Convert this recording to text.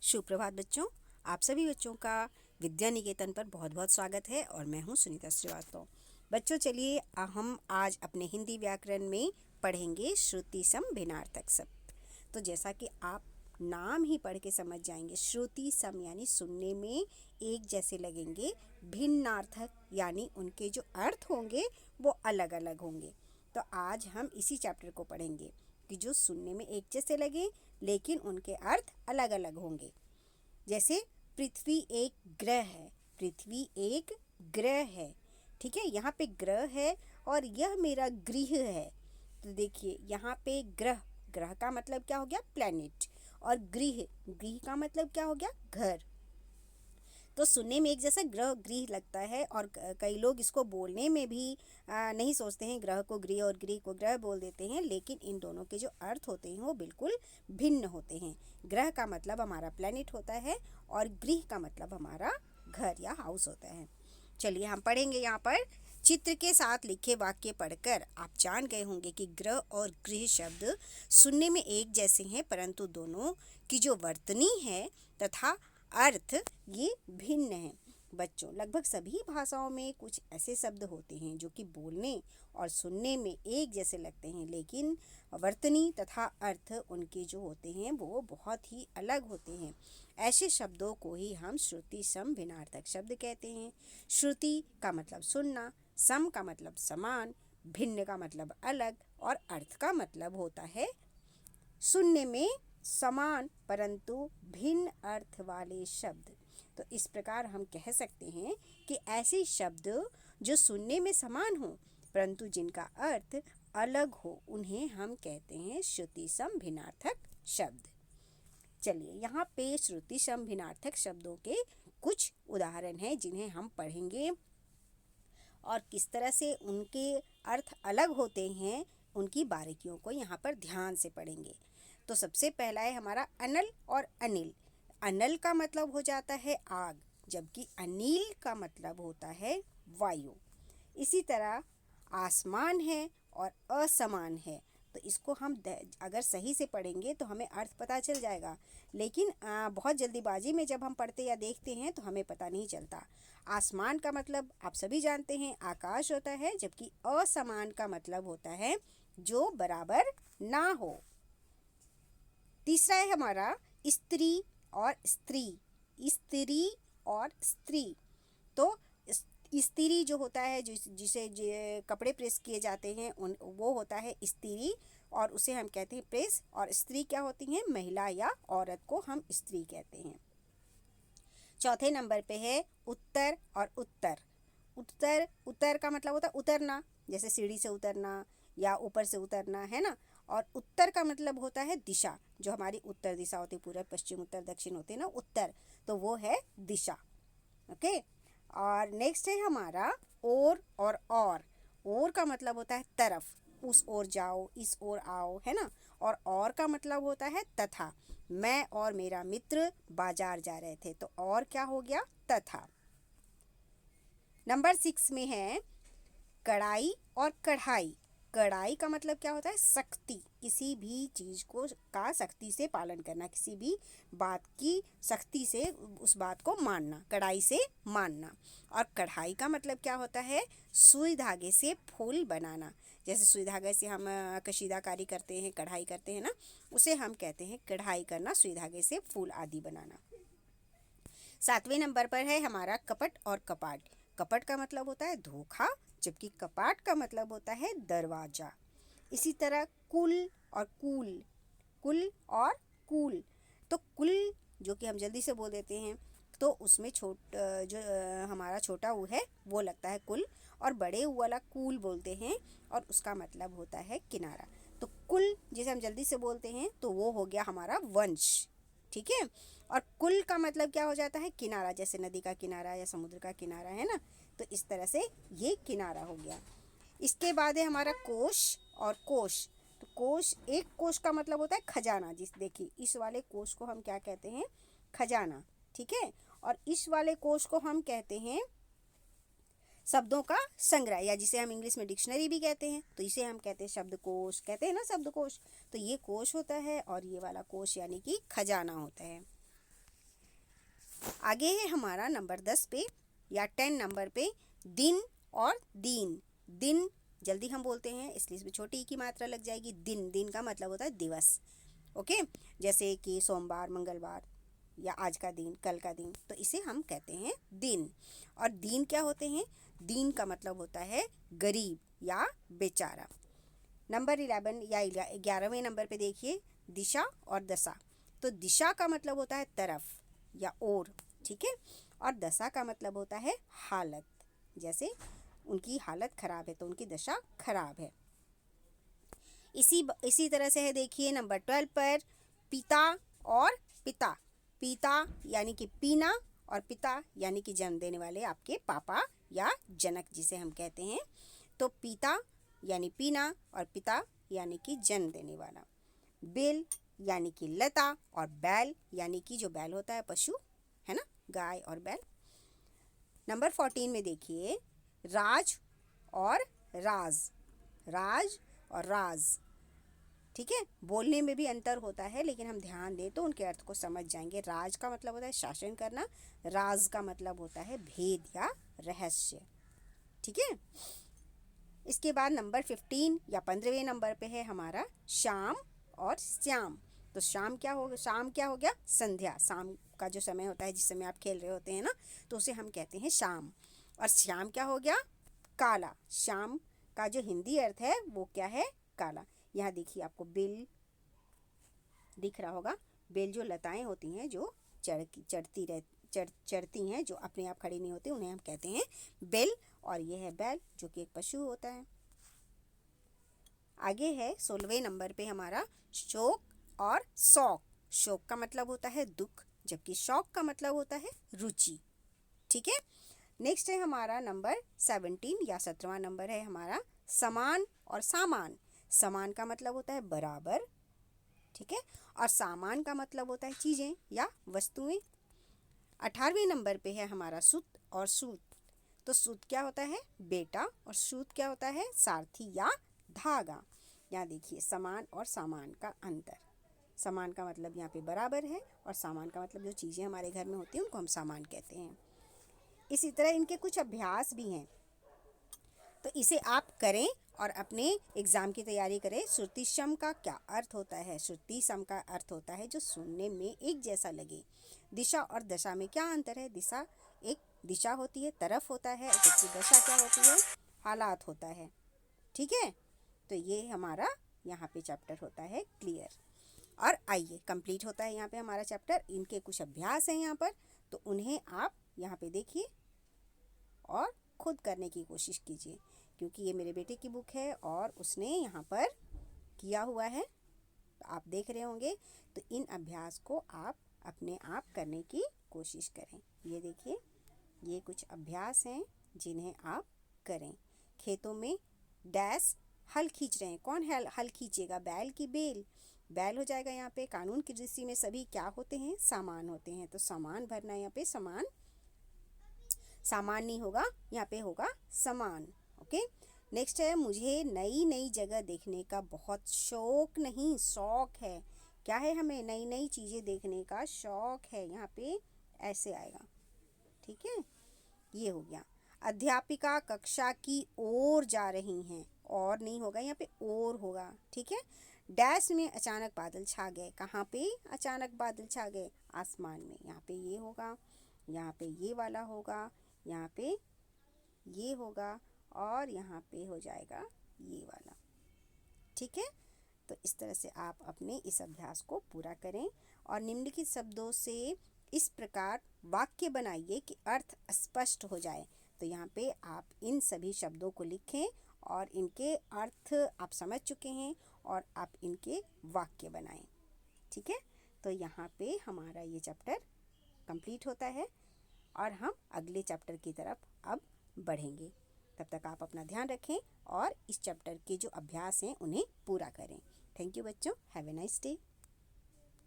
सुप्रभात बच्चों। आप सभी बच्चों का विद्या निकेतन पर बहुत बहुत स्वागत है और मैं हूं सुनीता श्रीवास्तव। बच्चों चलिए हम आज अपने हिंदी व्याकरण में पढ़ेंगे श्रुति सम भिन्नार्थक शब्द। तो जैसा कि आप नाम ही पढ़ के समझ जाएंगे, श्रुति सम यानी सुनने में एक जैसे लगेंगे, भिन्नार्थक यानी उनके जो अर्थ होंगे वो अलग अलग होंगे। तो आज हम इसी चैप्टर को पढ़ेंगे कि जो सुनने में एक जैसे लगे लेकिन उनके अर्थ अलग अलग होंगे। जैसे पृथ्वी एक ग्रह है, पृथ्वी एक ग्रह है, ठीक है। यहाँ पे ग्रह है और यह मेरा गृह है। तो देखिए यहाँ पे ग्रह, ग्रह का मतलब क्या हो गया प्लैनेट, और गृह, गृह का मतलब क्या हो गया घर। तो सुनने में एक जैसा ग्रह गृह लगता है और कई लोग इसको बोलने में भी नहीं सोचते हैं, ग्रह को गृह और गृह को ग्रह बोल देते हैं, लेकिन इन दोनों के जो अर्थ होते हैं वो बिल्कुल भिन्न होते हैं। ग्रह का मतलब हमारा प्लैनेट होता है और गृह का मतलब हमारा घर या हाउस होता है। चलिए हम पढ़ेंगे। यहाँ पर चित्र के साथ लिखे वाक्य पढ़कर आप जान गए होंगे कि ग्रह और गृह शब्द सुनने में एक जैसे हैं, परंतु दोनों की जो वर्तनी है तथा अर्थ ये भिन्न है। बच्चों लगभग सभी भाषाओं में कुछ ऐसे शब्द होते हैं जो कि बोलने और सुनने में एक जैसे लगते हैं, लेकिन वर्तनी तथा अर्थ उनके जो होते हैं वो बहुत ही अलग होते हैं। ऐसे शब्दों को ही हम श्रुति सम भिन्नार्थक शब्द कहते हैं। श्रुति का मतलब सुनना, सम का मतलब समान, भिन्न का मतलब अलग और अर्थ का मतलब होता है सुनने में समान परंतु भिन्न अर्थ वाले शब्द। तो इस प्रकार हम कह सकते हैं कि ऐसे शब्द जो सुनने में समान हो परंतु जिनका अर्थ अलग हो उन्हें हम कहते हैं श्रुति सम भिन्नार्थक शब्द। चलिए यहाँ पे श्रुति सम भिन्नार्थक शब्दों के कुछ उदाहरण हैं जिन्हें हम पढ़ेंगे और किस तरह से उनके अर्थ अलग होते हैं उनकी बारीकियों को यहाँ पर ध्यान से पढ़ेंगे। तो सबसे पहला है हमारा अनल और अनिल। अनल का मतलब हो जाता है आग, जबकि अनिल का मतलब होता है वायु। इसी तरह आसमान है और असमान है, तो इसको हम अगर सही से पढ़ेंगे तो हमें अर्थ पता चल जाएगा, लेकिन बहुत जल्दीबाजी में जब हम पढ़ते या देखते हैं तो हमें पता नहीं चलता। आसमान का मतलब आप सभी जानते हैं आकाश होता है, जबकि असमान का मतलब होता है जो बराबर ना हो। तीसरा है हमारा स्त्री और स्त्री, स्त्री और स्त्री। तो स्त्री जो होता है जिसे कपड़े प्रेस किए जाते हैं वो होता है स्त्री और उसे हम कहते हैं प्रेस। और स्त्री क्या होती हैं, महिला या औरत को हम स्त्री कहते हैं। चौथे नंबर पे है उत्तर और उत्तर। उत्तर, उत्तर का मतलब होता है उतरना, जैसे सीढ़ी से उतरना या ऊपर से उतरना, है ना। और उत्तर का मतलब होता है दिशा, जो हमारी उत्तर दिशा होती है, पूर्व पश्चिम उत्तर दक्षिण होते हैं ना उत्तर, तो वो है दिशा। ओके। और नेक्स्ट है हमारा और का मतलब होता है तरफ, उस ओर जाओ, इस ओर आओ, है ना। और का मतलब होता है तथा। मैं और मेरा मित्र बाजार जा रहे थे, तो और क्या हो गया, तथा। नंबर 6 में है कड़ाई और कढ़ाई। कड़ाई का मतलब क्या होता है, सख्ती, किसी भी चीज़ को का सख्ती से पालन करना, किसी भी बात की सख्ती से उस बात को मानना, कड़ाई से मानना। और कढ़ाई का मतलब क्या होता है, सुई धागे से फूल बनाना। जैसे सुई धागे से हम कशीदाकारी करते हैं, कढ़ाई करते हैं ना, उसे हम कहते हैं कढ़ाई करना, सुई धागे से फूल आदि बनाना। 7वें नंबर पर है हमारा कपट और कपाट। कपट का मतलब होता है धोखा, जबकि कपाट का मतलब होता है दरवाजा। इसी तरह कुल और कूल, कुल और कूल। तो कुल जो कि हम जल्दी से बोल देते हैं तो उसमें जो हमारा छोटा ऊ है वो लगता है कुल, और बड़े ऊ वाला कूल बोलते हैं और उसका मतलब होता है किनारा। तो कुल जिसे हम जल्दी से बोलते हैं तो वो हो गया हमारा वंश, ठीक है। और कुल का मतलब क्या हो जाता है, किनारा, जैसे नदी का किनारा या समुद्र का किनारा, है ना। तो इस तरह से ये किनारा हो गया। इसके बाद है हमारा कोश और कोश। तो कोश, एक कोश का मतलब होता है खजाना, जिस देखिए इस वाले कोश को हम क्या कहते हैं, खजाना, ठीक है। और इस वाले कोश को हम कहते हैं शब्दों का संग्रह, या जिसे हम इंग्लिश में डिक्शनरी भी कहते हैं, तो इसे हम कहते हैं शब्दकोश, कहते हैं ना शब्दकोश। तो ये कोश होता है और ये वाला कोश यानी कि खजाना होता है। आगे है हमारा नंबर 10 पे या 10 नंबर पे दिन और दीन। दिन जल्दी हम बोलते हैं इसलिए इसमें छोटी ई की मात्रा लग जाएगी। दिन, दिन का मतलब होता है दिवस। ओके, जैसे कि सोमवार, मंगलवार या आज का दिन, कल का दिन, तो इसे हम कहते हैं दिन। और दीन क्या होते हैं? दीन का मतलब होता है गरीब या बेचारा। नंबर 11 या 11वें नंबर पे देखिए दिशा और दशा। तो दिशा का मतलब होता है तरफ या ओर, ठीक है, और दशा का मतलब होता है हालत। जैसे उनकी हालत खराब है तो उनकी दशा खराब है। इसी तरह से है देखिए नंबर 12 पर पिता और पिता। पिता यानी कि पीना और पिता यानी कि जन्म देने वाले आपके पापा या जनक जिसे हम कहते हैं। तो पिता यानी पीना और पिता यानी कि जन्म देने वाला। बेल यानी कि लता और बैल यानी कि जो बैल होता है पशु, है ना, गाय और बैल। नंबर 14 में देखिए राज और राज। राज और राज, ठीक है, बोलने में भी अंतर होता है लेकिन हम ध्यान दें तो उनके अर्थ को समझ जाएंगे। राज का मतलब होता है शासन करना, राज का मतलब होता है भेद या रहस्य, ठीक है। इसके बाद नंबर 15 या 15वें नंबर पे है हमारा शाम और श्याम। तो शाम क्या हो गया? संध्या। शाम का जो समय होता है जिस समय आप खेल रहे होते हैं ना, तो उसे हम कहते हैं शाम। और श्याम क्या हो गया? काला। शाम का जो हिंदी अर्थ है वो क्या है? काला। यहाँ देखिए आपको बेल दिख रहा होगा। बेल जो लताएं होती हैं जो चढ़ती हैं, जो अपने आप खड़ी नहीं होती, उन्हें हम कहते हैं बेल। और ये है बैल जो कि एक पशु होता है। आगे है 16वें नंबर पे हमारा शोक और शौक। शोक का मतलब होता है दुख, जबकि शौक का मतलब होता है रुचि, ठीक है। नेक्स्ट है हमारा नंबर 17 या 17वां नंबर है हमारा समान और सामान। समान का मतलब होता है बराबर, ठीक है, और सामान का मतलब होता है चीज़ें या वस्तुएं। 18वें नंबर पे है हमारा सुत और सूत। तो सूत क्या होता है? बेटा, और सूत क्या होता है? सारथी या धागा। यहाँ देखिए समान और सामान का अंतर। समान का मतलब यहाँ पे बराबर है और सामान का मतलब जो चीज़ें हमारे घर में होती हैं उनको हम सामान कहते हैं। इसी तरह इनके कुछ अभ्यास भी हैं, तो इसे आप करें और अपने एग्ज़ाम की तैयारी करें। श्रुति सम का क्या अर्थ होता है? श्रुति सम का अर्थ होता है जो सुनने में एक जैसा लगे। दिशा और दशा में क्या अंतर है? दिशा एक दिशा होती है, तरफ होता है, जबकि दशा क्या होती है? हालात होता है, ठीक है। तो ये हमारा यहाँ पे चैप्टर होता है क्लियर। और आइए कंप्लीट होता है यहाँ पे हमारा चैप्टर। इनके कुछ अभ्यास हैं यहाँ पर, तो उन्हें आप यहाँ पे देखिए और खुद करने की कोशिश कीजिए, क्योंकि ये मेरे बेटे की बुक है और उसने यहाँ पर किया हुआ है, तो आप देख रहे होंगे। तो इन अभ्यास को आप अपने आप करने की कोशिश करें। ये देखिए, ये कुछ अभ्यास हैं जिन्हें आप करें। खेतों में डैश हल खींच रहे हैं। कौन हल खींचेगा? बैल की बेल। बैल हो जाएगा यहाँ पे। कानून की दृष्टि में सभी क्या होते हैं? सामान होते हैं। तो सामान भरना है यहाँ पे, सामान नहीं होगा, यहाँ पे होगा समान। ओके। नेक्स्ट है मुझे नई नई जगह देखने का बहुत शौक नहीं, शौक है। क्या है? हमें नई नई चीज़ें देखने का शौक है। यहाँ पे ऐसे आएगा, ठीक है। ये हो गया। अध्यापिका कक्षा की ओर जा रही हैं। और नहीं होगा, यहाँ पे और होगा, ठीक है। डैश में अचानक बादल छा गए। कहाँ पे अचानक बादल छा गए? आसमान में। यहाँ पे ये होगा, यहाँ पे ये वाला होगा, यहाँ पे ये होगा और यहाँ पे हो जाएगा ये वाला, ठीक है। तो इस तरह से आप अपने इस अभ्यास को पूरा करें और निम्नलिखित शब्दों से इस प्रकार वाक्य बनाइए कि अर्थ स्पष्ट हो जाए। तो यहाँ पे आप इन सभी शब्दों को लिखें और इनके अर्थ आप समझ चुके हैं और आप इनके वाक्य बनाएं, ठीक है। तो यहाँ पे हमारा ये चैप्टर कंप्लीट होता है और हम अगले चैप्टर की तरफ अब बढ़ेंगे। तब तक आप अपना ध्यान रखें और इस चैप्टर के जो अभ्यास हैं उन्हें पूरा करें। थैंक यू बच्चों, हैव ए नाइस डे।